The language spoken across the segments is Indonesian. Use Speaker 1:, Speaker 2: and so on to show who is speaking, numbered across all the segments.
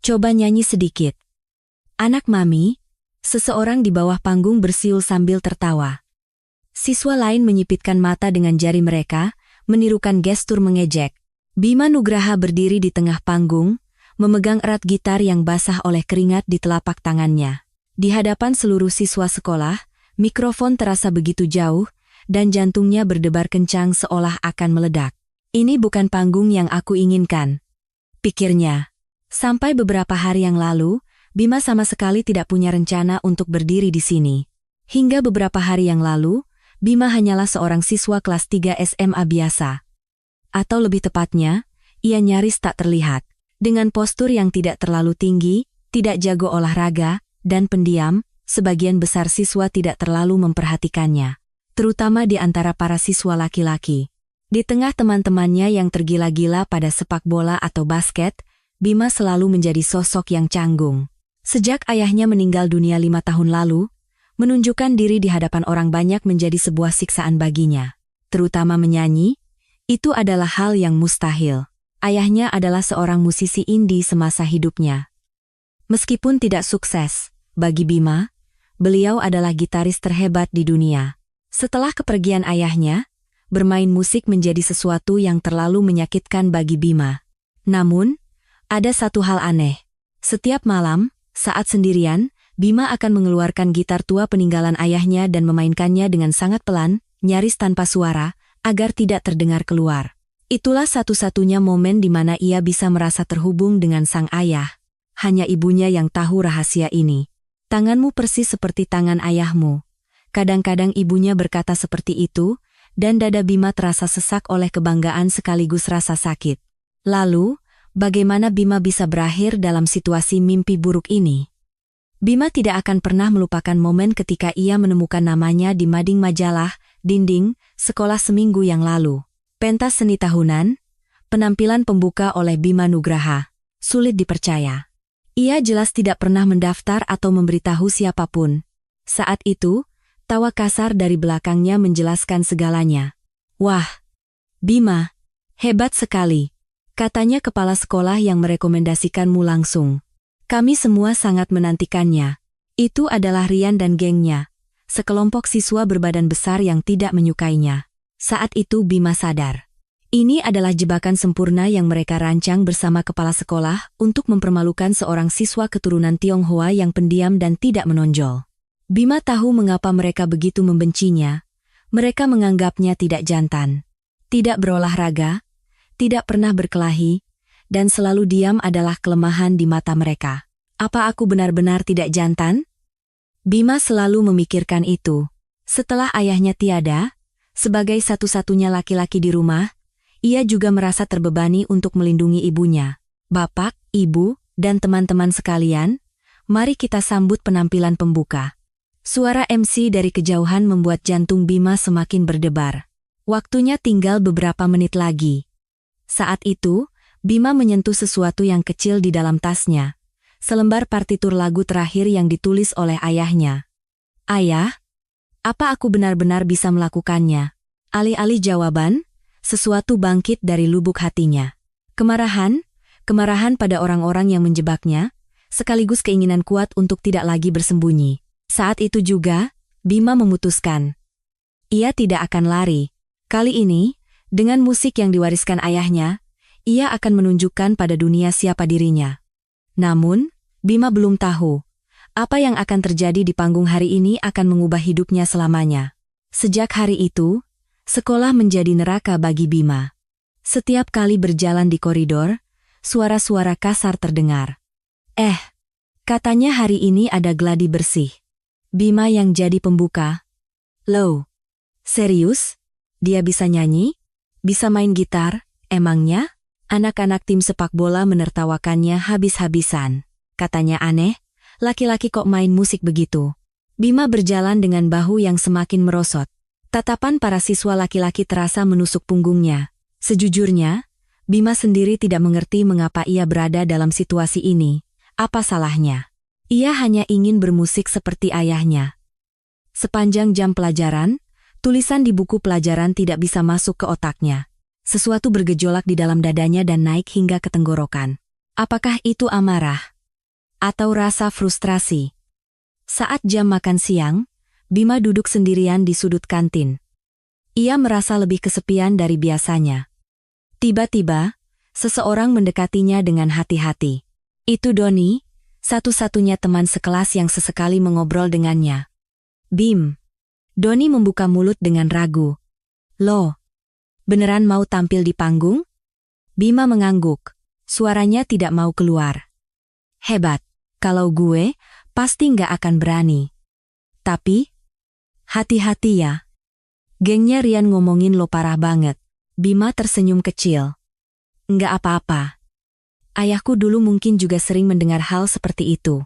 Speaker 1: Coba nyanyi sedikit. Anak mami, seseorang di bawah panggung bersiul sambil tertawa. Siswa lain menyipitkan mata dengan jari mereka, menirukan gestur mengejek. Bima Nugraha berdiri di tengah panggung, memegang erat gitar yang basah oleh keringat di telapak tangannya. Di hadapan seluruh siswa sekolah, mikrofon terasa begitu jauh, dan jantungnya berdebar kencang seolah akan meledak. Ini bukan panggung yang aku inginkan, pikirnya. Sampai beberapa hari yang lalu, Bima sama sekali tidak punya rencana untuk berdiri di sini. Hingga beberapa hari yang lalu, Bima hanyalah seorang siswa kelas 3 SMA biasa. Atau lebih tepatnya, ia nyaris tak terlihat. Dengan postur yang tidak terlalu tinggi, tidak jago olahraga, dan pendiam, sebagian besar siswa tidak terlalu memperhatikannya. Terutama di antara para siswa laki-laki. Di tengah teman-temannya yang tergila-gila pada sepak bola atau basket, Bima selalu menjadi sosok yang canggung. Sejak ayahnya meninggal dunia 5 tahun lalu, menunjukkan diri di hadapan orang banyak menjadi sebuah siksaan baginya. Terutama menyanyi, itu adalah hal yang mustahil. Ayahnya adalah seorang musisi indie semasa hidupnya. Meskipun tidak sukses, bagi Bima, beliau adalah gitaris terhebat di dunia. Setelah kepergian ayahnya, bermain musik menjadi sesuatu yang terlalu menyakitkan bagi Bima. Namun, ada satu hal aneh. Setiap malam, saat sendirian, Bima akan mengeluarkan gitar tua peninggalan ayahnya dan memainkannya dengan sangat pelan, nyaris tanpa suara, agar tidak terdengar keluar. Itulah satu-satunya momen di mana ia bisa merasa terhubung dengan sang ayah. Hanya ibunya yang tahu rahasia ini. Tanganmu persis seperti tangan ayahmu. Kadang-kadang ibunya berkata seperti itu, dan dada Bima terasa sesak oleh kebanggaan sekaligus rasa sakit. Lalu, bagaimana Bima bisa berakhir dalam situasi mimpi buruk ini? Bima tidak akan pernah melupakan momen ketika ia menemukan namanya di mading majalah, dinding, sekolah seminggu yang lalu. Pentas seni tahunan, penampilan pembuka oleh Bima Nugraha. Sulit dipercaya. Ia jelas tidak pernah mendaftar atau memberitahu siapapun. Saat itu, tawa kasar dari belakangnya menjelaskan segalanya. Wah, Bima, hebat sekali. Katanya kepala sekolah yang merekomendasikanmu langsung. Kami semua sangat menantikannya. Itu adalah Rian dan gengnya. Sekelompok siswa berbadan besar yang tidak menyukainya. Saat itu Bima sadar. Ini adalah jebakan sempurna yang mereka rancang bersama kepala sekolah untuk mempermalukan seorang siswa keturunan Tionghoa yang pendiam dan tidak menonjol. Bima tahu mengapa mereka begitu membencinya. Mereka menganggapnya tidak jantan, tidak berolahraga, tidak pernah berkelahi, dan selalu diam adalah kelemahan di mata mereka. Apa aku benar-benar tidak jantan? Bima selalu memikirkan itu. Setelah ayahnya tiada, sebagai satu-satunya laki-laki di rumah, ia juga merasa terbebani untuk melindungi ibunya. Bapak, ibu, dan teman-teman sekalian, mari kita sambut penampilan pembuka. Suara MC dari kejauhan membuat jantung Bima semakin berdebar. Waktunya tinggal beberapa menit lagi. Saat itu, Bima menyentuh sesuatu yang kecil di dalam tasnya. Selembar partitur lagu terakhir yang ditulis oleh ayahnya. Ayah, apa aku benar-benar bisa melakukannya? Alih-alih jawaban, sesuatu bangkit dari lubuk hatinya. Kemarahan pada orang-orang yang menjebaknya, sekaligus keinginan kuat untuk tidak lagi bersembunyi. Saat itu juga, Bima memutuskan. Ia tidak akan lari. Kali ini, dengan musik yang diwariskan ayahnya, ia akan menunjukkan pada dunia siapa dirinya. Namun, Bima belum tahu, apa yang akan terjadi di panggung hari ini akan mengubah hidupnya selamanya. Sejak hari itu, sekolah menjadi neraka bagi Bima. Setiap kali berjalan di koridor, suara-suara kasar terdengar. Katanya hari ini ada gladi bersih. Bima yang jadi pembuka. Loh, serius? Dia bisa nyanyi? Bisa main gitar? Emangnya? Anak-anak tim sepak bola menertawakannya habis-habisan. Katanya aneh, laki-laki kok main musik begitu. Bima berjalan dengan bahu yang semakin merosot. Tatapan para siswa laki-laki terasa menusuk punggungnya. Sejujurnya, Bima sendiri tidak mengerti mengapa ia berada dalam situasi ini. Apa salahnya? Ia hanya ingin bermusik seperti ayahnya. Sepanjang jam pelajaran, tulisan di buku pelajaran tidak bisa masuk ke otaknya. Sesuatu bergejolak di dalam dadanya dan naik hingga ke tenggorokan. Apakah itu amarah? Atau rasa frustrasi? Saat jam makan siang, Bima duduk sendirian di sudut kantin. Ia merasa lebih kesepian dari biasanya. Tiba-tiba, seseorang mendekatinya dengan hati-hati. Itu Doni, satu-satunya teman sekelas yang sesekali mengobrol dengannya. Bim. Doni membuka mulut dengan ragu. Loh, beneran mau tampil di panggung? Bima mengangguk. Suaranya tidak mau keluar. Hebat, kalau gue, pasti nggak akan berani. Tapi, hati-hati ya. Gengnya Rian ngomongin lo parah banget. Bima tersenyum kecil. Nggak apa-apa. Ayahku dulu mungkin juga sering mendengar hal seperti itu.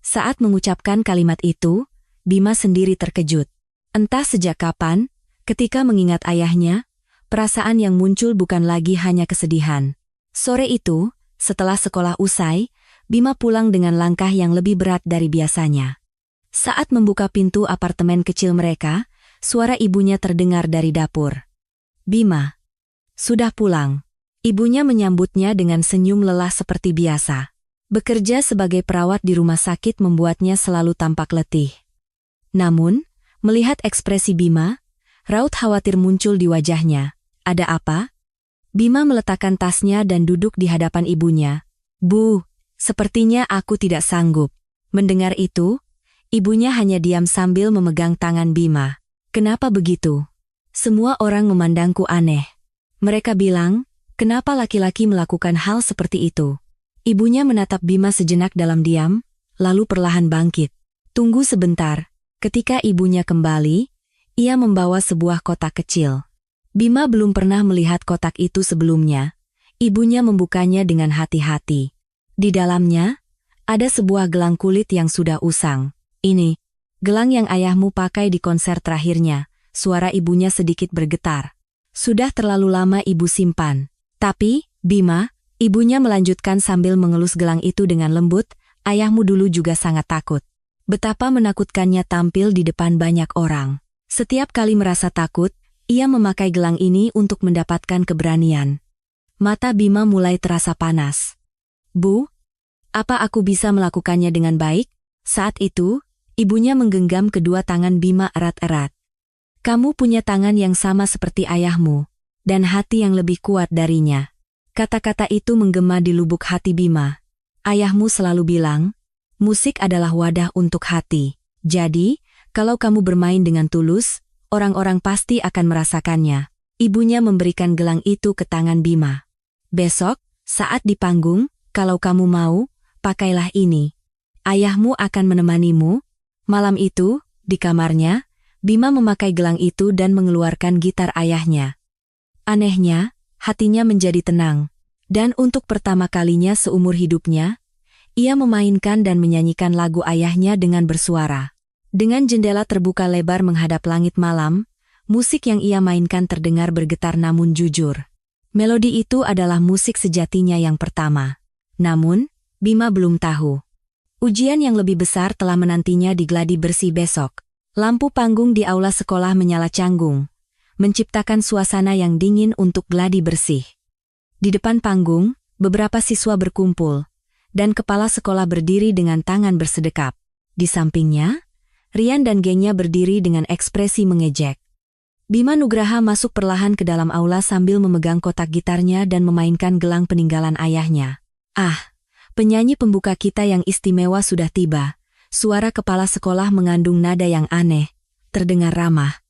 Speaker 1: Saat mengucapkan kalimat itu, Bima sendiri terkejut. Entah sejak kapan, ketika mengingat ayahnya, perasaan yang muncul bukan lagi hanya kesedihan. Sore itu, setelah sekolah usai, Bima pulang dengan langkah yang lebih berat dari biasanya. Saat membuka pintu apartemen kecil mereka, suara ibunya terdengar dari dapur. Bima, sudah pulang. Ibunya menyambutnya dengan senyum lelah seperti biasa. Bekerja sebagai perawat di rumah sakit membuatnya selalu tampak letih. Namun, melihat ekspresi Bima, raut khawatir muncul di wajahnya. Ada apa? Bima meletakkan tasnya dan duduk di hadapan ibunya. Bu, sepertinya aku tidak sanggup. Mendengar itu, ibunya hanya diam sambil memegang tangan Bima. Kenapa begitu? Semua orang memandangku aneh. Mereka bilang, kenapa laki-laki melakukan hal seperti itu? Ibunya menatap Bima sejenak dalam diam, lalu perlahan bangkit. Tunggu sebentar. Ketika ibunya kembali, ia membawa sebuah kotak kecil. Bima belum pernah melihat kotak itu sebelumnya. Ibunya membukanya dengan hati-hati. Di dalamnya, ada sebuah gelang kulit yang sudah usang. Ini, gelang yang ayahmu pakai di konser terakhirnya. Suara ibunya sedikit bergetar. Sudah terlalu lama ibu simpan. Tapi, Bima, ibunya melanjutkan sambil mengelus gelang itu dengan lembut, ayahmu dulu juga sangat takut. Betapa menakutkannya tampil di depan banyak orang. Setiap kali merasa takut, ia memakai gelang ini untuk mendapatkan keberanian. Mata Bima mulai terasa panas. Bu, apa aku bisa melakukannya dengan baik? Saat itu, ibunya menggenggam kedua tangan Bima erat-erat. Kamu punya tangan yang sama seperti ayahmu, dan hati yang lebih kuat darinya. Kata-kata itu menggema di lubuk hati Bima. Ayahmu selalu bilang, musik adalah wadah untuk hati. Jadi, kalau kamu bermain dengan tulus, orang-orang pasti akan merasakannya. Ibunya memberikan gelang itu ke tangan Bima. Besok, saat di panggung, kalau kamu mau, pakailah ini. Ayahmu akan menemanimu. Malam itu, di kamarnya, Bima memakai gelang itu dan mengeluarkan gitar ayahnya. Anehnya, hatinya menjadi tenang. Dan untuk pertama kalinya seumur hidupnya, ia memainkan dan menyanyikan lagu ayahnya dengan bersuara. Dengan jendela terbuka lebar menghadap langit malam, musik yang ia mainkan terdengar bergetar namun jujur. Melodi itu adalah musik sejatinya yang pertama. Namun, Bima belum tahu. Ujian yang lebih besar telah menantinya di gladi bersih besok. Lampu panggung di aula sekolah menyala canggung, menciptakan suasana yang dingin untuk gladi bersih. Di depan panggung, beberapa siswa berkumpul, dan kepala sekolah berdiri dengan tangan bersedekap. Di sampingnya, Rian dan gengnya berdiri dengan ekspresi mengejek. Bima Nugraha masuk perlahan ke dalam aula sambil memegang kotak gitarnya dan memainkan gelang peninggalan ayahnya. Ah, penyanyi pembuka kita yang istimewa sudah tiba. Suara kepala sekolah mengandung nada yang aneh, terdengar ramah.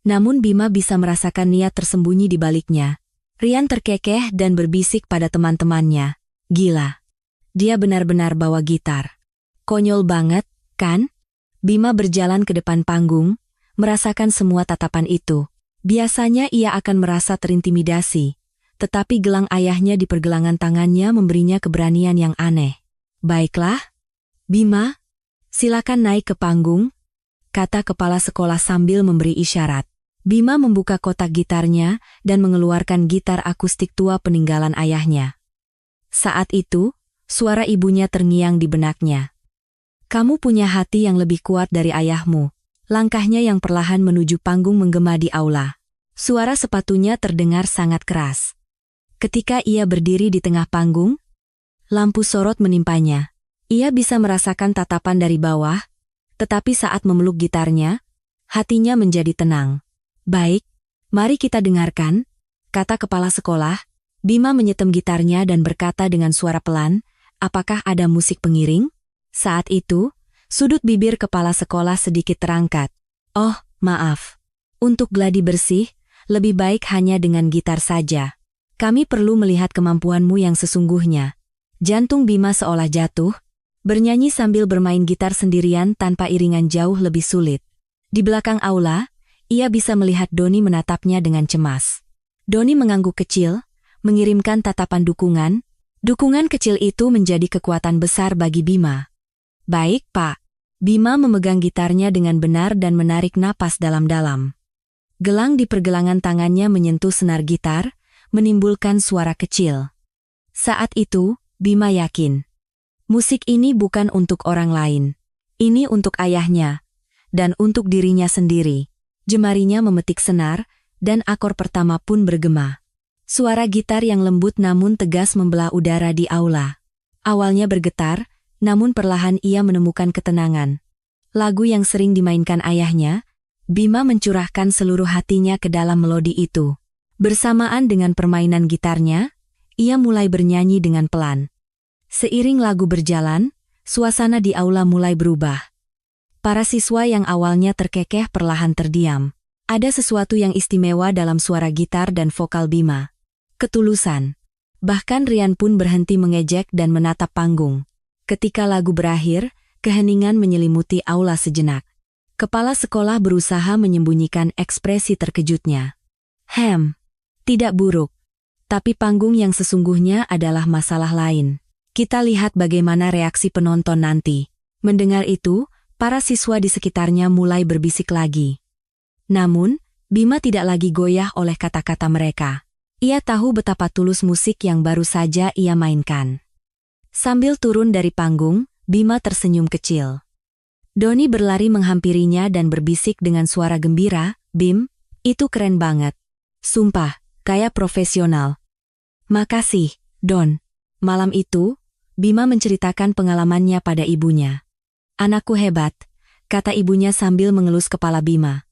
Speaker 1: Namun Bima bisa merasakan niat tersembunyi di baliknya. Rian terkekeh dan berbisik pada teman-temannya. Gila. Dia benar-benar bawa gitar. Konyol banget, kan? Bima berjalan ke depan panggung, merasakan semua tatapan itu. Biasanya ia akan merasa terintimidasi, tetapi gelang ayahnya di pergelangan tangannya memberinya keberanian yang aneh. Baiklah, Bima, silakan naik ke panggung, kata kepala sekolah sambil memberi isyarat. Bima membuka kotak gitarnya dan mengeluarkan gitar akustik tua peninggalan ayahnya. Saat itu, suara ibunya terngiang di benaknya. Kamu punya hati yang lebih kuat dari ayahmu. Langkahnya yang perlahan menuju panggung menggema di aula. Suara sepatunya terdengar sangat keras. Ketika ia berdiri di tengah panggung, lampu sorot menimpanya. Ia bisa merasakan tatapan dari bawah, tetapi saat memeluk gitarnya, hatinya menjadi tenang. Baik, mari kita dengarkan, kata kepala sekolah. Bima menyetem gitarnya dan berkata dengan suara pelan, apakah ada musik pengiring? Saat itu, sudut bibir kepala sekolah sedikit terangkat. Oh, maaf. Untuk gladi bersih, lebih baik hanya dengan gitar saja. Kami perlu melihat kemampuanmu yang sesungguhnya. Jantung Bima seolah jatuh, bernyanyi sambil bermain gitar sendirian tanpa iringan jauh lebih sulit. Di belakang aula, ia bisa melihat Doni menatapnya dengan cemas. Doni mengangguk kecil, mengirimkan tatapan dukungan. Dukungan kecil itu menjadi kekuatan besar bagi Bima. Baik, Pak. Bima memegang gitarnya dengan benar dan menarik napas dalam-dalam. Gelang di pergelangan tangannya menyentuh senar gitar, menimbulkan suara kecil. Saat itu, Bima yakin. Musik ini bukan untuk orang lain. Ini untuk ayahnya. Dan untuk dirinya sendiri. Jemarinya memetik senar, dan akor pertama pun bergema. Suara gitar yang lembut namun tegas membelah udara di aula. Awalnya bergetar, namun perlahan ia menemukan ketenangan. Lagu yang sering dimainkan ayahnya, Bima mencurahkan seluruh hatinya ke dalam melodi itu. Bersamaan dengan permainan gitarnya, ia mulai bernyanyi dengan pelan. Seiring lagu berjalan, suasana di aula mulai berubah. Para siswa yang awalnya terkekeh perlahan terdiam. Ada sesuatu yang istimewa dalam suara gitar dan vokal Bima. Ketulusan. Bahkan Rian pun berhenti mengejek dan menatap panggung. Ketika lagu berakhir, keheningan menyelimuti aula sejenak. Kepala sekolah berusaha menyembunyikan ekspresi terkejutnya. Tidak buruk. Tapi panggung yang sesungguhnya adalah masalah lain. Kita lihat bagaimana reaksi penonton nanti. Mendengar itu, para siswa di sekitarnya mulai berbisik lagi. Namun, Bima tidak lagi goyah oleh kata-kata mereka. Ia tahu betapa tulus musik yang baru saja ia mainkan. Sambil turun dari panggung, Bima tersenyum kecil. Doni berlari menghampirinya dan berbisik dengan suara gembira, "Bim, itu keren banget. Sumpah, kayak profesional." "Makasih, Don." Malam itu, Bima menceritakan pengalamannya pada ibunya. "Anakku hebat," kata ibunya sambil mengelus kepala Bima.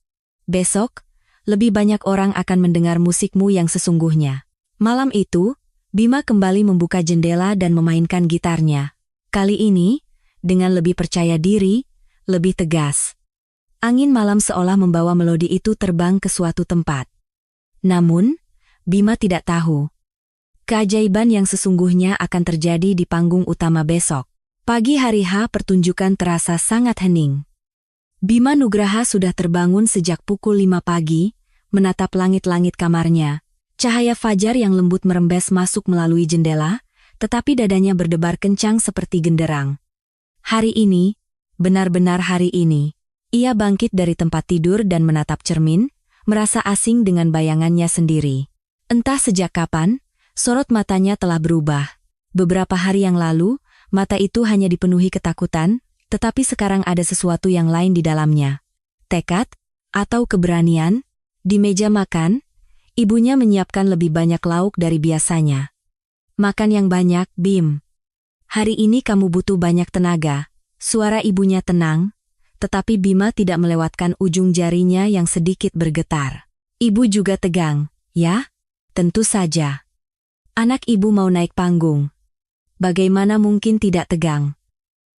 Speaker 1: "Besok, lebih banyak orang akan mendengar musikmu yang sesungguhnya." Malam itu, Bima kembali membuka jendela dan memainkan gitarnya. Kali ini, dengan lebih percaya diri, lebih tegas. Angin malam seolah membawa melodi itu terbang ke suatu tempat. Namun, Bima tidak tahu. Keajaiban yang sesungguhnya akan terjadi di panggung utama besok. Pagi hari H pertunjukan terasa sangat hening. Bima Nugraha sudah terbangun sejak pukul 5 pagi, menatap langit-langit kamarnya. Cahaya fajar yang lembut merembes masuk melalui jendela, tetapi dadanya berdebar kencang seperti genderang. Hari ini, benar-benar hari ini, ia bangkit dari tempat tidur dan menatap cermin, merasa asing dengan bayangannya sendiri. Entah sejak kapan, sorot matanya telah berubah. Beberapa hari yang lalu, mata itu hanya dipenuhi ketakutan, tetapi sekarang ada sesuatu yang lain di dalamnya. Tekad, atau keberanian. Di meja makan, ibunya menyiapkan lebih banyak lauk dari biasanya. "Makan yang banyak, Bim. Hari ini kamu butuh banyak tenaga." Suara ibunya tenang, tetapi Bima tidak melewatkan ujung jarinya yang sedikit bergetar. "Ibu juga tegang, ya?" "Tentu saja. Anak ibu mau naik panggung. Bagaimana mungkin tidak tegang?"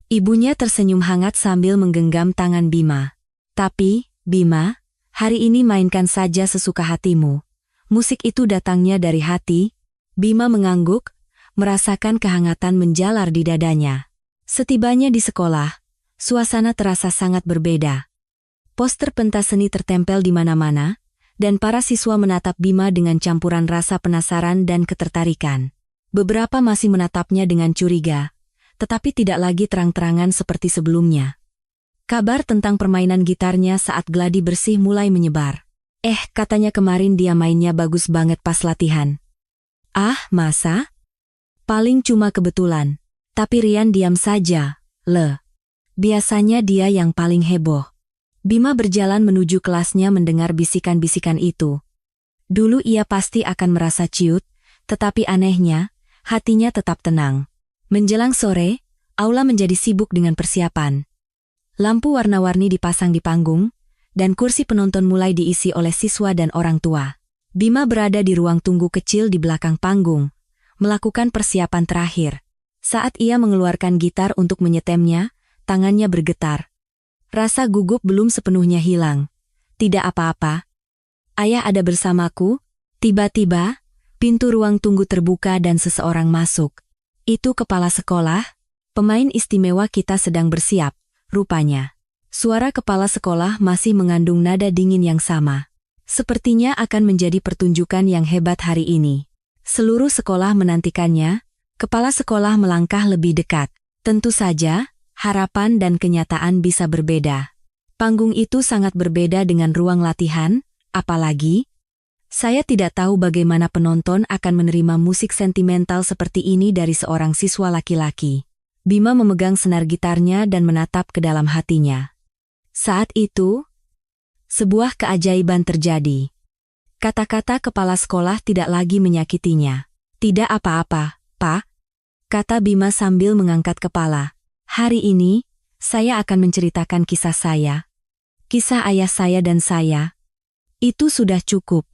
Speaker 1: Ibunya tersenyum hangat sambil menggenggam tangan Bima. "Tapi, Bima, hari ini mainkan saja sesuka hatimu. Musik itu datangnya dari hati." Bima mengangguk, merasakan kehangatan menjalar di dadanya. Setibanya di sekolah, suasana terasa sangat berbeda. Poster pentas seni tertempel di mana-mana, dan para siswa menatap Bima dengan campuran rasa penasaran dan ketertarikan. Beberapa masih menatapnya dengan curiga, tetapi tidak lagi terang-terangan seperti sebelumnya. Kabar tentang permainan gitarnya saat gladi bersih mulai menyebar. Katanya kemarin dia mainnya bagus banget pas latihan." "Ah, masa? Paling cuma kebetulan." Tapi Rian diam saja. Biasanya dia yang paling heboh. Bima berjalan menuju kelasnya mendengar bisikan-bisikan itu. Dulu ia pasti akan merasa ciut, tetapi anehnya, hatinya tetap tenang. Menjelang sore, aula menjadi sibuk dengan persiapan. Lampu warna-warni dipasang di panggung, dan kursi penonton mulai diisi oleh siswa dan orang tua. Bima berada di ruang tunggu kecil di belakang panggung, melakukan persiapan terakhir. Saat ia mengeluarkan gitar untuk menyetemnya, tangannya bergetar. Rasa gugup belum sepenuhnya hilang. Tidak apa-apa. Ayah ada bersamaku. Tiba-tiba, pintu ruang tunggu terbuka dan seseorang masuk. Itu kepala sekolah. Pemain istimewa kita sedang bersiap, rupanya. Suara kepala sekolah masih mengandung nada dingin yang sama. Sepertinya akan menjadi pertunjukan yang hebat hari ini. Seluruh sekolah menantikannya. Kepala sekolah melangkah lebih dekat. Tentu saja, harapan dan kenyataan bisa berbeda. Panggung itu sangat berbeda dengan ruang latihan, apalagi saya tidak tahu bagaimana penonton akan menerima musik sentimental seperti ini dari seorang siswa laki-laki. Bima memegang senar gitarnya dan menatap ke dalam hatinya. Saat itu, sebuah keajaiban terjadi. Kata-kata kepala sekolah tidak lagi menyakitinya. Tidak apa-apa, Pak, kata Bima sambil mengangkat kepala. Hari ini, saya akan menceritakan kisah saya. Kisah ayah saya dan saya. Itu sudah cukup.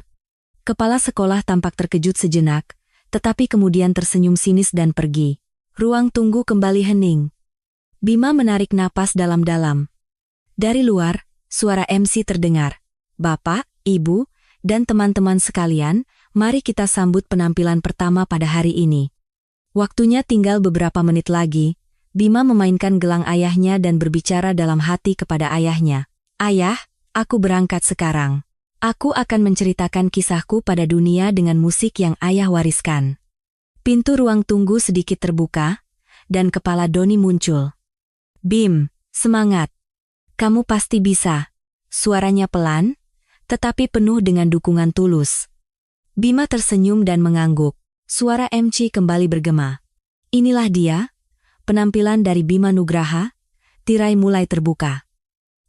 Speaker 1: Kepala sekolah tampak terkejut sejenak, tetapi kemudian tersenyum sinis dan pergi. Ruang tunggu kembali hening. Bima menarik napas dalam-dalam. Dari luar, suara MC terdengar. Bapak, Ibu, dan teman-teman sekalian, mari kita sambut penampilan pertama pada hari ini. Waktunya tinggal beberapa menit lagi. Bima memainkan gelang ayahnya dan berbicara dalam hati kepada ayahnya. Ayah, aku berangkat sekarang. Aku akan menceritakan kisahku pada dunia dengan musik yang ayah wariskan. Pintu ruang tunggu sedikit terbuka, dan kepala Doni muncul. Bim, semangat. Kamu pasti bisa. Suaranya pelan, tetapi penuh dengan dukungan tulus. Bima tersenyum dan mengangguk. Suara MC kembali bergema. Inilah dia, penampilan dari Bima Nugraha. Tirai mulai terbuka.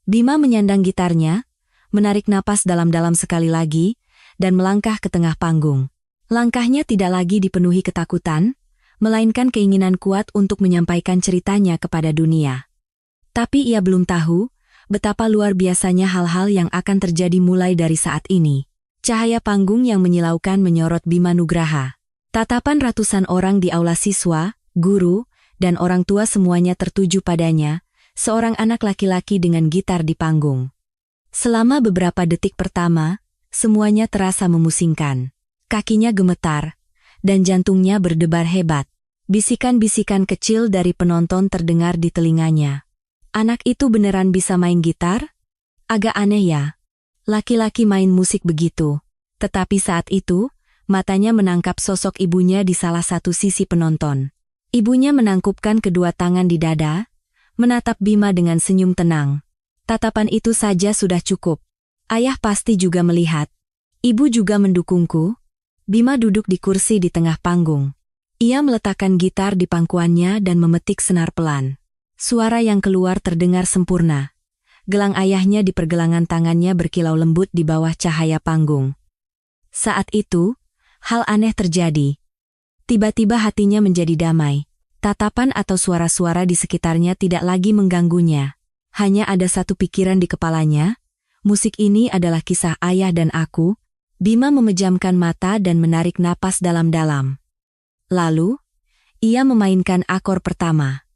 Speaker 1: Bima menyandang gitarnya, menarik napas dalam-dalam sekali lagi, dan melangkah ke tengah panggung. Langkahnya tidak lagi dipenuhi ketakutan, melainkan keinginan kuat untuk menyampaikan ceritanya kepada dunia. Tapi ia belum tahu, betapa luar biasanya hal-hal yang akan terjadi mulai dari saat ini. Cahaya panggung yang menyilaukan menyorot Bima Nugraha. Tatapan ratusan orang di aula siswa, guru, dan orang tua semuanya tertuju padanya, seorang anak laki-laki dengan gitar di panggung. Selama beberapa detik pertama, semuanya terasa memusingkan. Kakinya gemetar, dan jantungnya berdebar hebat. Bisikan-bisikan kecil dari penonton terdengar di telinganya. Anak itu beneran bisa main gitar? Agak aneh ya. Laki-laki main musik begitu. Tetapi saat itu, matanya menangkap sosok ibunya di salah satu sisi penonton. Ibunya menangkupkan kedua tangan di dada, menatap Bima dengan senyum tenang. Tatapan itu saja sudah cukup. Ayah pasti juga melihat. Ibu juga mendukungku. Bima duduk di kursi di tengah panggung. Ia meletakkan gitar di pangkuannya dan memetik senar pelan. Suara yang keluar terdengar sempurna. Gelang ayahnya di pergelangan tangannya berkilau lembut di bawah cahaya panggung. Saat itu, hal aneh terjadi. Tiba-tiba hatinya menjadi damai. Tatapan atau suara-suara di sekitarnya tidak lagi mengganggunya. Hanya ada satu pikiran di kepalanya, musik ini adalah kisah ayah dan aku. Bima memejamkan mata dan menarik napas dalam-dalam. Lalu, ia memainkan akor pertama.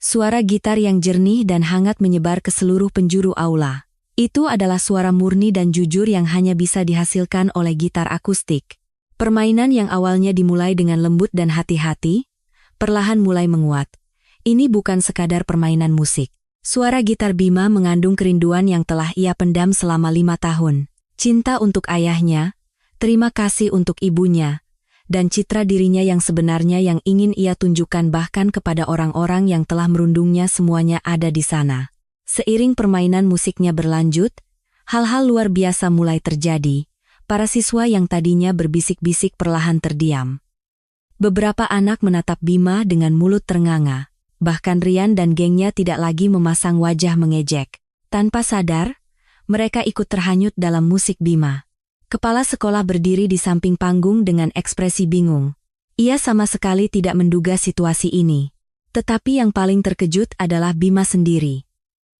Speaker 1: Suara gitar yang jernih dan hangat menyebar ke seluruh penjuru aula. Itu adalah suara murni dan jujur yang hanya bisa dihasilkan oleh gitar akustik. Permainan yang awalnya dimulai dengan lembut dan hati-hati, perlahan mulai menguat. Ini bukan sekadar permainan musik. Suara gitar Bima mengandung kerinduan yang telah ia pendam selama 5 tahun. Cinta untuk ayahnya, terima kasih untuk ibunya, dan citra dirinya yang sebenarnya yang ingin ia tunjukkan bahkan kepada orang-orang yang telah merundungnya semuanya ada di sana. Seiring permainan musiknya berlanjut, hal-hal luar biasa mulai terjadi. Para siswa yang tadinya berbisik-bisik perlahan terdiam. Beberapa anak menatap Bima dengan mulut ternganga. Bahkan Rian dan gengnya tidak lagi memasang wajah mengejek. Tanpa sadar, mereka ikut terhanyut dalam musik Bima. Kepala sekolah berdiri di samping panggung dengan ekspresi bingung. Ia sama sekali tidak menduga situasi ini. Tetapi yang paling terkejut adalah Bima sendiri.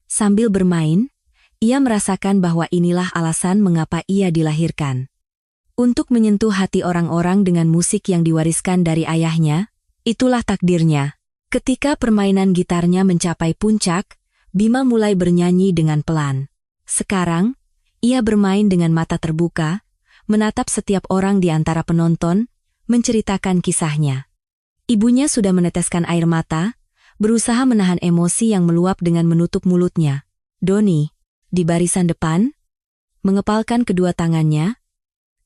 Speaker 1: Sambil bermain, ia merasakan bahwa inilah alasan mengapa ia dilahirkan. Untuk menyentuh hati orang-orang dengan musik yang diwariskan dari ayahnya, itulah takdirnya. Ketika permainan gitarnya mencapai puncak, Bima mulai bernyanyi dengan pelan. Sekarang, ia bermain dengan mata terbuka, menatap setiap orang di antara penonton, menceritakan kisahnya. Ibunya sudah meneteskan air mata, berusaha menahan emosi yang meluap dengan menutup mulutnya. Doni, di barisan depan, mengepalkan kedua tangannya.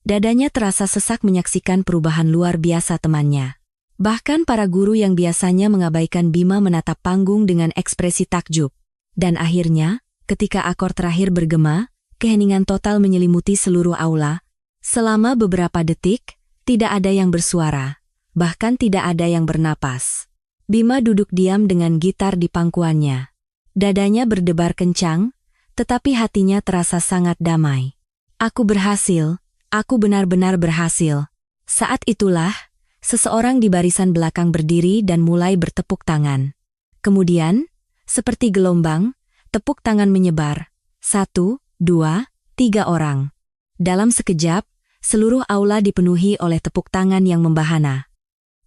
Speaker 1: Dadanya terasa sesak menyaksikan perubahan luar biasa temannya. Bahkan para guru yang biasanya mengabaikan Bima menatap panggung dengan ekspresi takjub. Dan akhirnya, ketika akor terakhir bergema, keheningan total menyelimuti seluruh aula. Selama beberapa detik, tidak ada yang bersuara, bahkan tidak ada yang bernapas. Bima duduk diam dengan gitar di pangkuannya. Dadanya berdebar kencang, tetapi hatinya terasa sangat damai. Aku berhasil, aku benar-benar berhasil. Saat itulah, seseorang di barisan belakang berdiri dan mulai bertepuk tangan. Kemudian, seperti gelombang, tepuk tangan menyebar. 1, 2, 3 orang. Dalam sekejap, seluruh aula dipenuhi oleh tepuk tangan yang membahana.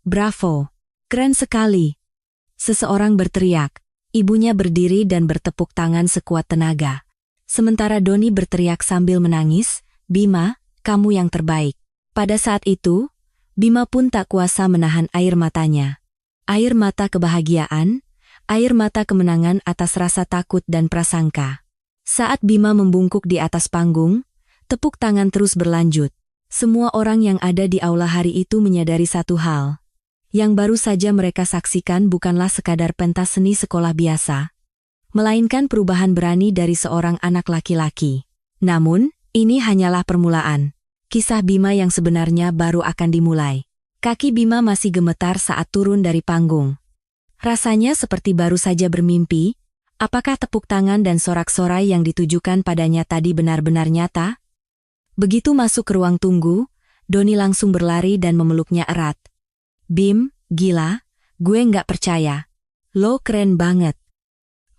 Speaker 1: Bravo! Keren sekali! Seseorang berteriak. Ibunya berdiri dan bertepuk tangan sekuat tenaga. Sementara Doni berteriak sambil menangis, Bima, kamu yang terbaik. Pada saat itu, Bima pun tak kuasa menahan air matanya. Air mata kebahagiaan, air mata kemenangan atas rasa takut dan prasangka. Saat Bima membungkuk di atas panggung, tepuk tangan terus berlanjut. Semua orang yang ada di aula hari itu menyadari satu hal. Yang baru saja mereka saksikan bukanlah sekadar pentas seni sekolah biasa, melainkan perubahan berani dari seorang anak laki-laki. Namun, ini hanyalah permulaan. Kisah Bima yang sebenarnya baru akan dimulai. Kaki Bima masih gemetar saat turun dari panggung. Rasanya seperti baru saja bermimpi. Apakah tepuk tangan dan sorak-sorai yang ditujukan padanya tadi benar-benar nyata? Begitu masuk ke ruang tunggu, Doni langsung berlari dan memeluknya erat. Bim, gila, gue nggak percaya. Lo keren banget.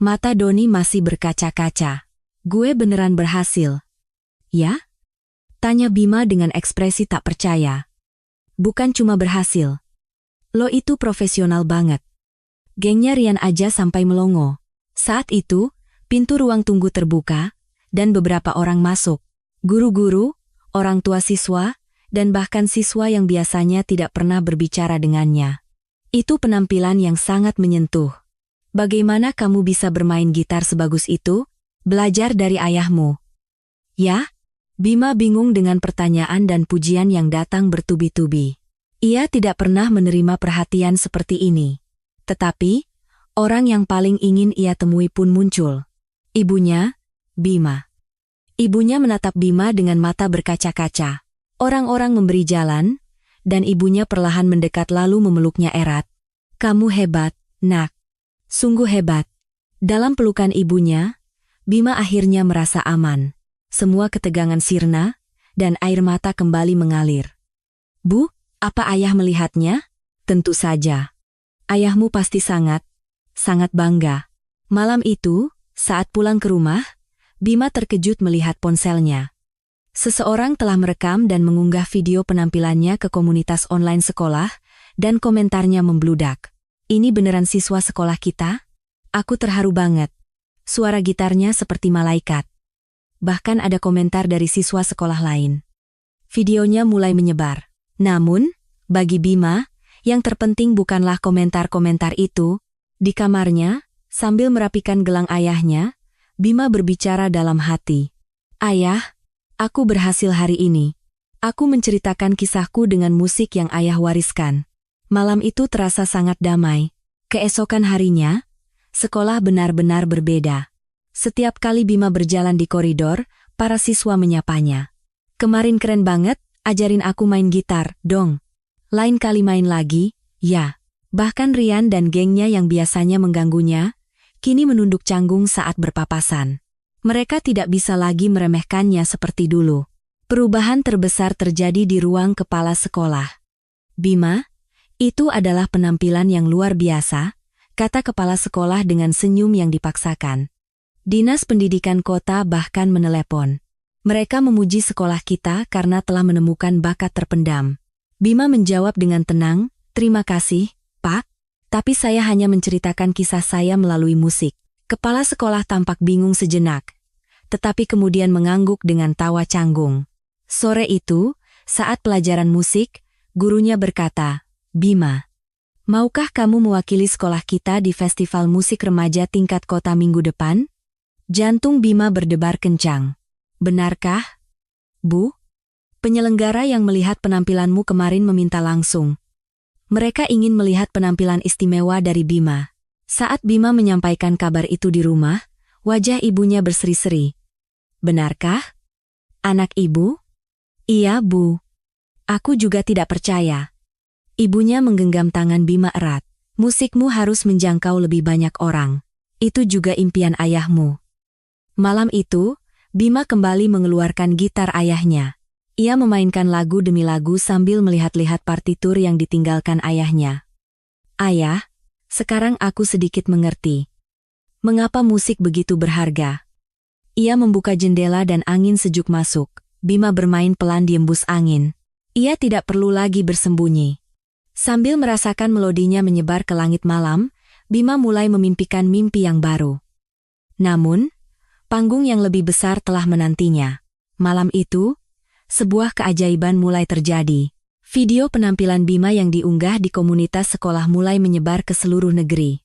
Speaker 1: Mata Doni masih berkaca-kaca. Gue beneran berhasil. Ya? Tanya Bima dengan ekspresi tak percaya. Bukan cuma berhasil. Lo itu profesional banget. Gengnya Rian aja sampai melongo. Saat itu, pintu ruang tunggu terbuka, dan beberapa orang masuk. Guru-guru, orang tua siswa, dan bahkan siswa yang biasanya tidak pernah berbicara dengannya. Itu penampilan yang sangat menyentuh. Bagaimana kamu bisa bermain gitar sebagus itu? Belajar dari ayahmu. Ya? Bima bingung dengan pertanyaan dan pujian yang datang bertubi-tubi. Ia tidak pernah menerima perhatian seperti ini. Tetapi, orang yang paling ingin ia temui pun muncul. Ibunya, Bima. Ibunya menatap Bima dengan mata berkaca-kaca. Orang-orang memberi jalan, dan ibunya perlahan mendekat lalu memeluknya erat. Kamu hebat, nak. Sungguh hebat. Dalam pelukan ibunya, Bima akhirnya merasa aman. Semua ketegangan sirna, dan air mata kembali mengalir. Bu, apa ayah melihatnya? Tentu saja. Ayahmu pasti sangat bangga. Malam itu, saat pulang ke rumah, Bima terkejut melihat ponselnya. Seseorang telah merekam dan mengunggah video penampilannya ke komunitas online sekolah, dan komentarnya membludak. Ini beneran siswa sekolah kita? Aku terharu banget. Suara gitarnya seperti malaikat. Bahkan ada komentar dari siswa sekolah lain. Videonya mulai menyebar. Namun, bagi Bima, yang terpenting bukanlah komentar-komentar itu. Di kamarnya, sambil merapikan gelang ayahnya, Bima berbicara dalam hati. Ayah, aku berhasil hari ini. Aku menceritakan kisahku dengan musik yang ayah wariskan. Malam itu terasa sangat damai. Keesokan harinya, sekolah benar-benar berbeda. Setiap kali Bima berjalan di koridor, para siswa menyapanya. Kemarin keren banget, ajarin aku main gitar, dong. Lain kali main lagi, ya. Bahkan Rian dan gengnya yang biasanya mengganggunya, kini menunduk canggung saat berpapasan. Mereka tidak bisa lagi meremehkannya seperti dulu. Perubahan terbesar terjadi di ruang kepala sekolah. Bima, Itu adalah penampilan yang luar biasa, kata kepala sekolah dengan senyum yang dipaksakan. Dinas Pendidikan Kota bahkan menelepon. Mereka memuji sekolah kita karena telah menemukan bakat terpendam. Bima menjawab dengan tenang, "Terima kasih, Pak. Tapi saya hanya menceritakan kisah saya melalui musik." Kepala sekolah tampak bingung sejenak, tetapi kemudian mengangguk dengan tawa canggung. Sore itu, saat pelajaran musik, gurunya berkata, "Bima, maukah kamu mewakili sekolah kita di festival musik remaja tingkat kota minggu depan?" Jantung Bima berdebar kencang. "Benarkah, Bu? Penyelenggara yang melihat penampilanmu kemarin meminta langsung. Mereka ingin melihat penampilan istimewa dari Bima." Saat Bima menyampaikan kabar itu di rumah, wajah ibunya berseri-seri. "Benarkah? Anak ibu?" "Iya, Bu. Aku juga tidak percaya." Ibunya menggenggam tangan Bima erat. "Musikmu harus menjangkau lebih banyak orang. Itu juga impian ayahmu." Malam itu, Bima kembali mengeluarkan gitar ayahnya. Ia memainkan lagu demi lagu sambil melihat-lihat partitur yang ditinggalkan ayahnya. "Ayah, sekarang aku sedikit mengerti. Mengapa musik begitu berharga?" Ia membuka jendela dan angin sejuk masuk. Bima bermain pelan di embus angin. Ia tidak perlu lagi bersembunyi. Sambil merasakan melodinya menyebar ke langit malam, Bima mulai memimpikan mimpi yang baru. Namun, panggung yang lebih besar telah menantinya. Malam itu, sebuah keajaiban mulai terjadi. Video penampilan Bima yang diunggah di komunitas sekolah mulai menyebar ke seluruh negeri.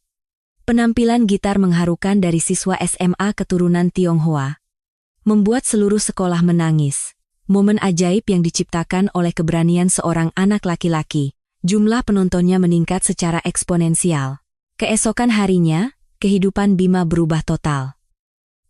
Speaker 1: Penampilan gitar mengharukan dari siswa SMA keturunan Tionghoa membuat seluruh sekolah menangis. Momen ajaib yang diciptakan oleh keberanian seorang anak laki-laki. Jumlah penontonnya meningkat secara eksponensial. Keesokan harinya, kehidupan Bima berubah total.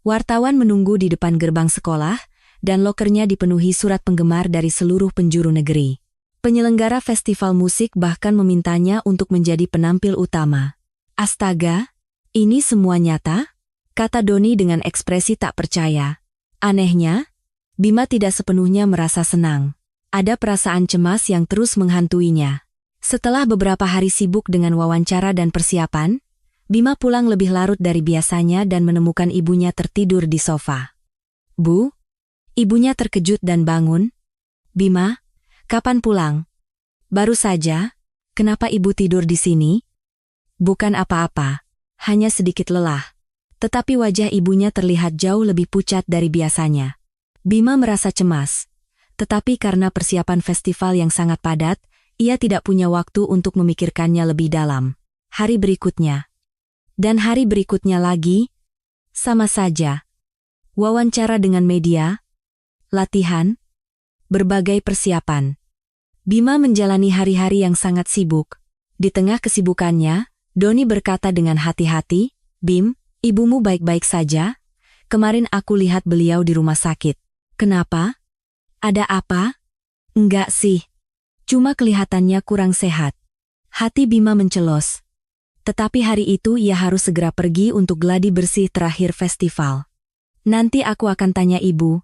Speaker 1: Wartawan menunggu di depan gerbang sekolah, dan lokernya dipenuhi surat penggemar dari seluruh penjuru negeri. Penyelenggara festival musik bahkan memintanya untuk menjadi penampil utama. "Astaga, ini semua nyata?" kata Doni dengan ekspresi tak percaya. Anehnya, Bima tidak sepenuhnya merasa senang. Ada perasaan cemas yang terus menghantuinya. Setelah beberapa hari sibuk dengan wawancara dan persiapan, Bima pulang lebih larut dari biasanya dan menemukan ibunya tertidur di sofa. "Bu?" Ibunya terkejut dan bangun. "Bima, kapan pulang?" "Baru saja. Kenapa ibu tidur di sini?" "Bukan apa-apa, hanya sedikit lelah." Tetapi wajah ibunya terlihat jauh lebih pucat dari biasanya. Bima merasa cemas. Tetapi karena persiapan festival yang sangat padat, ia tidak punya waktu untuk memikirkannya lebih dalam. Hari berikutnya. Dan hari berikutnya lagi. Sama saja. Wawancara dengan media. Latihan. Berbagai persiapan. Bima menjalani hari-hari yang sangat sibuk. Di tengah kesibukannya, Doni berkata dengan hati-hati, "Bim, ibumu baik-baik saja? Kemarin aku lihat beliau di rumah sakit." "Kenapa? Ada apa?" "Enggak sih. Cuma kelihatannya kurang sehat." Hati Bima mencelos. Tetapi hari itu ia harus segera pergi untuk gladi bersih terakhir festival. "Nanti aku akan tanya ibu,"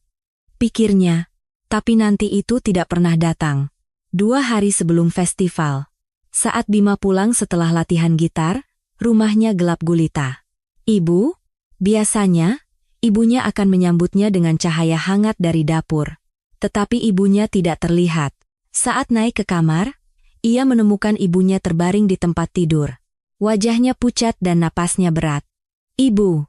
Speaker 1: pikirnya. Tapi nanti itu tidak pernah datang. 2 hari sebelum festival. Saat Bima pulang setelah latihan gitar, rumahnya gelap gulita. "Ibu?" Biasanya, ibunya akan menyambutnya dengan cahaya hangat dari dapur. Tetapi ibunya tidak terlihat. Saat naik ke kamar, ia menemukan ibunya terbaring di tempat tidur. Wajahnya pucat dan napasnya berat. "Ibu!"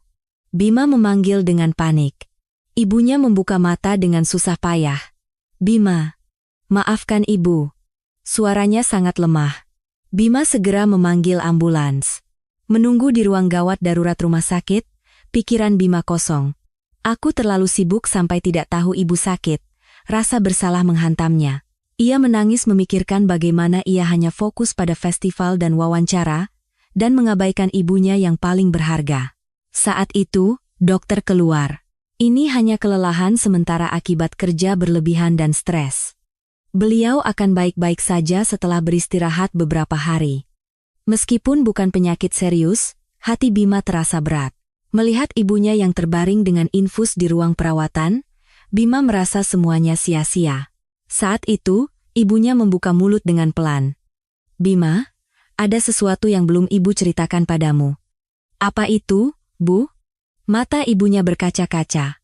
Speaker 1: Bima memanggil dengan panik. Ibunya membuka mata dengan susah payah. "Bima, maafkan ibu." Suaranya sangat lemah. Bima segera memanggil ambulans. Menunggu di ruang gawat darurat rumah sakit, pikiran Bima kosong. "Aku terlalu sibuk sampai tidak tahu ibu sakit." Rasa bersalah menghantamnya. Ia menangis memikirkan bagaimana ia hanya fokus pada festival dan wawancara, dan mengabaikan ibunya yang paling berharga. Saat itu, dokter keluar. Ini hanya kelelahan sementara akibat kerja berlebihan dan stres. Beliau akan baik-baik saja setelah beristirahat beberapa hari. Meskipun bukan penyakit serius, hati Bima terasa berat. Melihat ibunya yang terbaring dengan infus di ruang perawatan, Bima merasa semuanya sia-sia. Saat itu, ibunya membuka mulut dengan pelan. Bima, ada sesuatu yang belum ibu ceritakan padamu. Apa itu, Bu? Mata ibunya berkaca-kaca.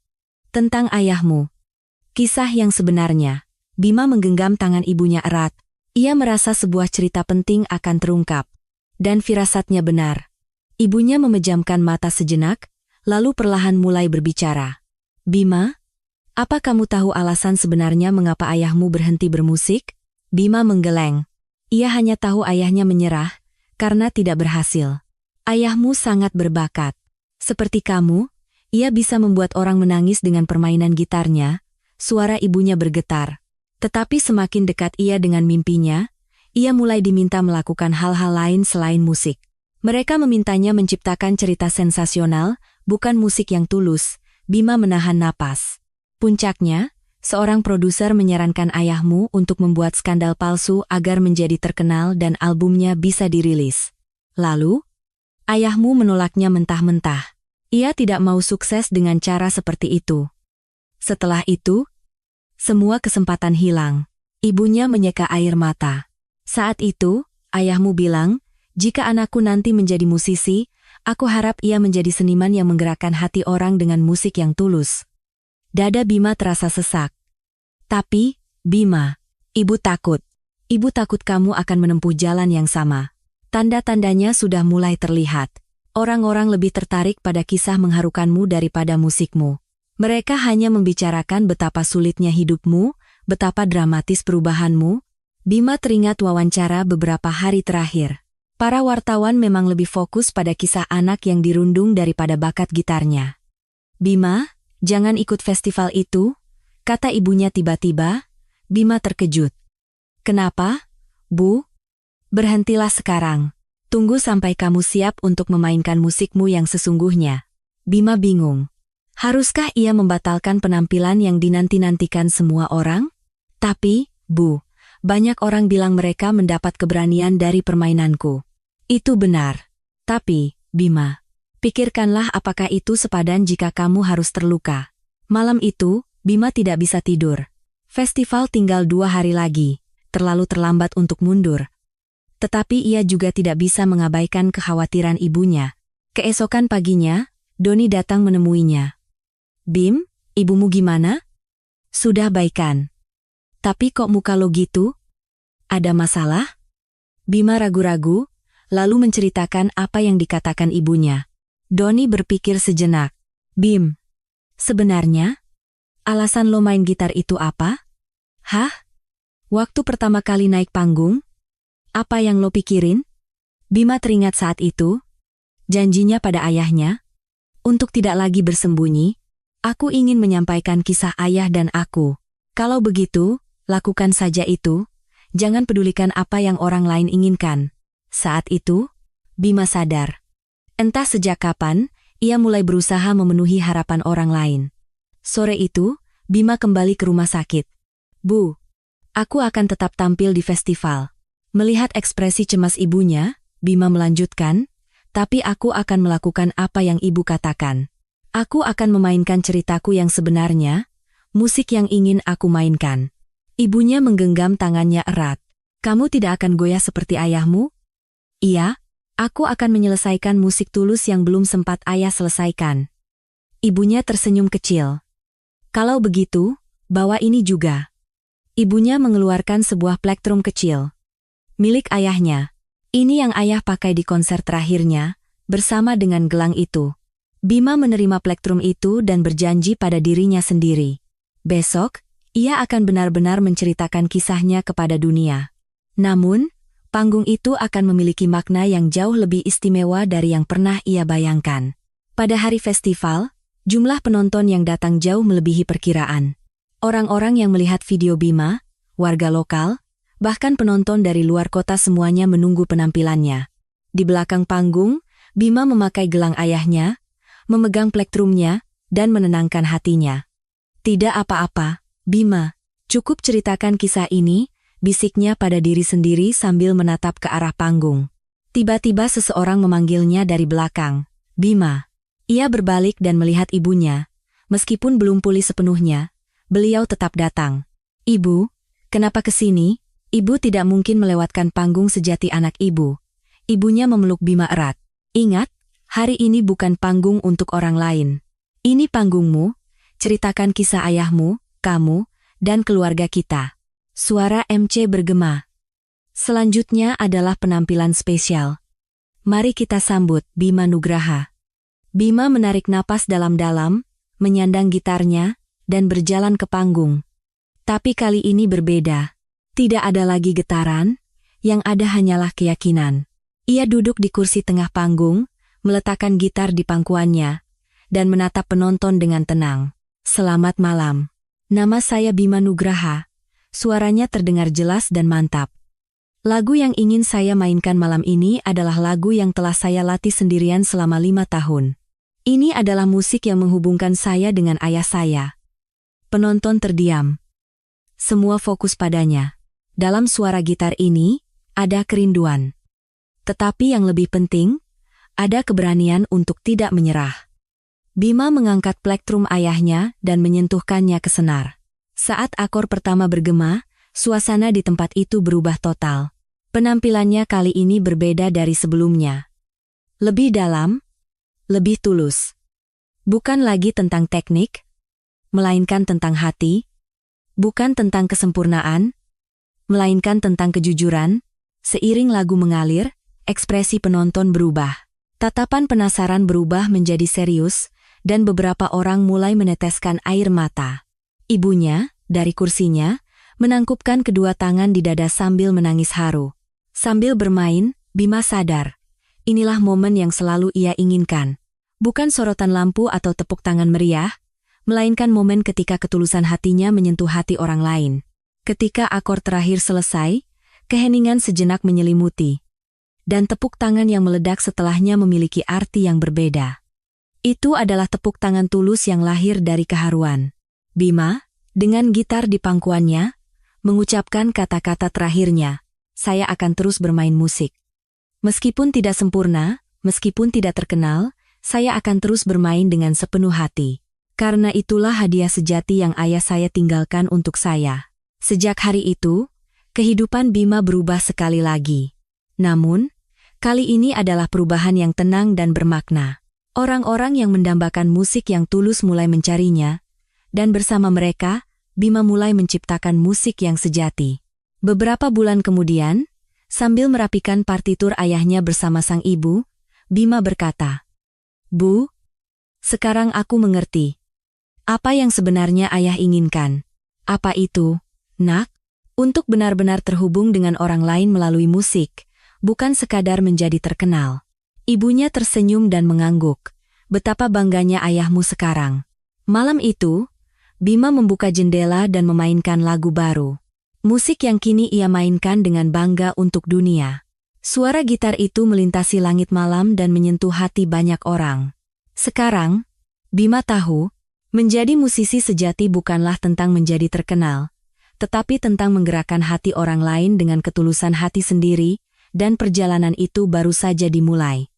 Speaker 1: Tentang ayahmu. Kisah yang sebenarnya. Bima menggenggam tangan ibunya erat. Ia merasa sebuah cerita penting akan terungkap. Dan firasatnya benar. Ibunya memejamkan mata sejenak, lalu perlahan mulai berbicara. Bima, apa kamu tahu alasan sebenarnya mengapa ayahmu berhenti bermusik? Bima menggeleng. Ia hanya tahu ayahnya menyerah, karena tidak berhasil. Ayahmu sangat berbakat. Seperti kamu, ia bisa membuat orang menangis dengan permainan gitarnya. Suara ibunya bergetar. Tetapi semakin dekat ia dengan mimpinya, ia mulai diminta melakukan hal-hal lain selain musik. Mereka memintanya menciptakan cerita sensasional, bukan musik yang tulus. Bima menahan napas. Puncaknya, seorang produser menyarankan ayahmu untuk membuat skandal palsu agar menjadi terkenal dan albumnya bisa dirilis. Lalu, ayahmu menolaknya mentah-mentah. Ia tidak mau sukses dengan cara seperti itu. Setelah itu, semua kesempatan hilang. Ibunya menyeka air mata. Saat itu, ayahmu bilang, jika anakku nanti menjadi musisi, aku harap ia menjadi seniman yang menggerakkan hati orang dengan musik yang tulus. Dada Bima terasa sesak. Tapi, Bima, ibu takut. Ibu takut kamu akan menempuh jalan yang sama. Tanda-tandanya sudah mulai terlihat. Orang-orang lebih tertarik pada kisah mengharukanmu daripada musikmu. Mereka hanya membicarakan betapa sulitnya hidupmu, betapa dramatis perubahanmu. Bima teringat wawancara beberapa hari terakhir. Para wartawan memang lebih fokus pada kisah anak yang dirundung daripada bakat gitarnya. Bima, jangan ikut festival itu, kata ibunya tiba-tiba. Bima terkejut. Kenapa, Bu? Berhentilah sekarang. Tunggu sampai kamu siap untuk memainkan musikmu yang sesungguhnya. Bima bingung. Haruskah ia membatalkan penampilan yang dinanti-nantikan semua orang? Tapi, Bu, banyak orang bilang mereka mendapat keberanian dari permainanku. Itu benar. Tapi, Bima, pikirkanlah apakah itu sepadan jika kamu harus terluka. Malam itu, Bima tidak bisa tidur. Festival tinggal 2 hari lagi, terlalu terlambat untuk mundur. Tetapi ia juga tidak bisa mengabaikan kekhawatiran ibunya. Keesokan paginya, Doni datang menemuinya. Bim, ibumu gimana? Sudah baikan. Tapi kok muka lo gitu? Ada masalah? Bima ragu-ragu, lalu menceritakan apa yang dikatakan ibunya. Doni berpikir sejenak. Bim, sebenarnya, alasan lo main gitar itu apa? Hah? Waktu pertama kali naik panggung? Apa yang lo pikirin? Bima teringat saat itu, janjinya pada ayahnya, untuk tidak lagi bersembunyi. Aku ingin menyampaikan kisah ayah dan aku. Kalau begitu, lakukan saja itu, jangan pedulikan apa yang orang lain inginkan. Saat itu, Bima sadar. Entah sejak kapan, ia mulai berusaha memenuhi harapan orang lain. Sore itu, Bima kembali ke rumah sakit. Bu, aku akan tetap tampil di festival. Melihat ekspresi cemas ibunya, Bima melanjutkan, tapi aku akan melakukan apa yang ibu katakan. Aku akan memainkan ceritaku yang sebenarnya, musik yang ingin aku mainkan. Ibunya menggenggam tangannya erat. Kamu tidak akan goyah seperti ayahmu? Iya, aku akan menyelesaikan musik tulus yang belum sempat ayah selesaikan. Ibunya tersenyum kecil. Kalau begitu, bawa ini juga. Ibunya mengeluarkan sebuah plektrum kecil. Milik ayahnya. Ini yang ayah pakai di konser terakhirnya, bersama dengan gelang itu. Bima menerima plektrum itu dan berjanji pada dirinya sendiri. Besok, ia akan benar-benar menceritakan kisahnya kepada dunia. Namun, panggung itu akan memiliki makna yang jauh lebih istimewa dari yang pernah ia bayangkan. Pada hari festival, jumlah penonton yang datang jauh melebihi perkiraan. Orang-orang yang melihat video Bima, warga lokal, bahkan penonton dari luar kota semuanya menunggu penampilannya. Di belakang panggung, Bima memakai gelang ayahnya, memegang plektrumnya, dan menenangkan hatinya. Tidak apa-apa, Bima, cukup ceritakan kisah ini, bisiknya pada diri sendiri sambil menatap ke arah panggung. Tiba-tiba seseorang memanggilnya dari belakang. Bima. Ia berbalik dan melihat ibunya. Meskipun belum pulih sepenuhnya, beliau tetap datang. Ibu, kenapa kesini? Ibu tidak mungkin melewatkan panggung sejati anak ibu. Ibunya memeluk Bima erat. Ingat, hari ini bukan panggung untuk orang lain. Ini panggungmu, ceritakan kisah ayahmu, kamu, dan keluarga kita. Suara MC bergema. Selanjutnya adalah penampilan spesial. Mari kita sambut Bima Nugraha. Bima menarik napas dalam-dalam, menyandang gitarnya, dan berjalan ke panggung. Tapi kali ini berbeda. Tidak ada lagi getaran, yang ada hanyalah keyakinan. Ia duduk di kursi tengah panggung, meletakkan gitar di pangkuannya, dan menatap penonton dengan tenang. Selamat malam. Nama saya Bima Nugraha. Suaranya terdengar jelas dan mantap. Lagu yang ingin saya mainkan malam ini adalah lagu yang telah saya latih sendirian selama 5 tahun. Ini adalah musik yang menghubungkan saya dengan ayah saya. Penonton terdiam. Semua fokus padanya. Dalam suara gitar ini, ada kerinduan. Tetapi yang lebih penting, ada keberanian untuk tidak menyerah. Bima mengangkat plektrum ayahnya dan menyentuhkannya ke senar. Saat akor pertama bergema, suasana di tempat itu berubah total. Penampilannya kali ini berbeda dari sebelumnya. Lebih dalam, lebih tulus. Bukan lagi tentang teknik, melainkan tentang hati, bukan tentang kesempurnaan, melainkan tentang kejujuran. Seiring lagu mengalir, ekspresi penonton berubah. Tatapan penasaran berubah menjadi serius, dan beberapa orang mulai meneteskan air mata. Ibunya, dari kursinya, menangkupkan kedua tangan di dada sambil menangis haru. Sambil bermain, Bima sadar. Inilah momen yang selalu ia inginkan. Bukan sorotan lampu atau tepuk tangan meriah, melainkan momen ketika ketulusan hatinya menyentuh hati orang lain. Ketika akor terakhir selesai, keheningan sejenak menyelimuti. Dan tepuk tangan yang meledak setelahnya memiliki arti yang berbeda. Itu adalah tepuk tangan tulus yang lahir dari keharuan. Bima, dengan gitar di pangkuannya, mengucapkan kata-kata terakhirnya, "Saya akan terus bermain musik. Meskipun tidak sempurna, meskipun tidak terkenal, saya akan terus bermain dengan sepenuh hati. Karena itulah hadiah sejati yang ayah saya tinggalkan untuk saya." Sejak hari itu, kehidupan Bima berubah sekali lagi. Namun, kali ini adalah perubahan yang tenang dan bermakna. Orang-orang yang mendambakan musik yang tulus mulai mencarinya, dan bersama mereka, Bima mulai menciptakan musik yang sejati. Beberapa bulan kemudian, sambil merapikan partitur ayahnya bersama sang ibu, Bima berkata, "Bu, sekarang aku mengerti. Apa yang sebenarnya ayah inginkan? Apa itu, Nak? Untuk benar-benar terhubung dengan orang lain melalui musik, bukan sekadar menjadi terkenal." Ibunya tersenyum dan mengangguk. Betapa bangganya ayahmu sekarang. Malam itu, Bima membuka jendela dan memainkan lagu baru. Musik yang kini ia mainkan dengan bangga untuk dunia. Suara gitar itu melintasi langit malam dan menyentuh hati banyak orang. Sekarang, Bima tahu, menjadi musisi sejati bukanlah tentang menjadi terkenal, tetapi tentang menggerakkan hati orang lain dengan ketulusan hati sendiri, dan perjalanan itu baru saja dimulai.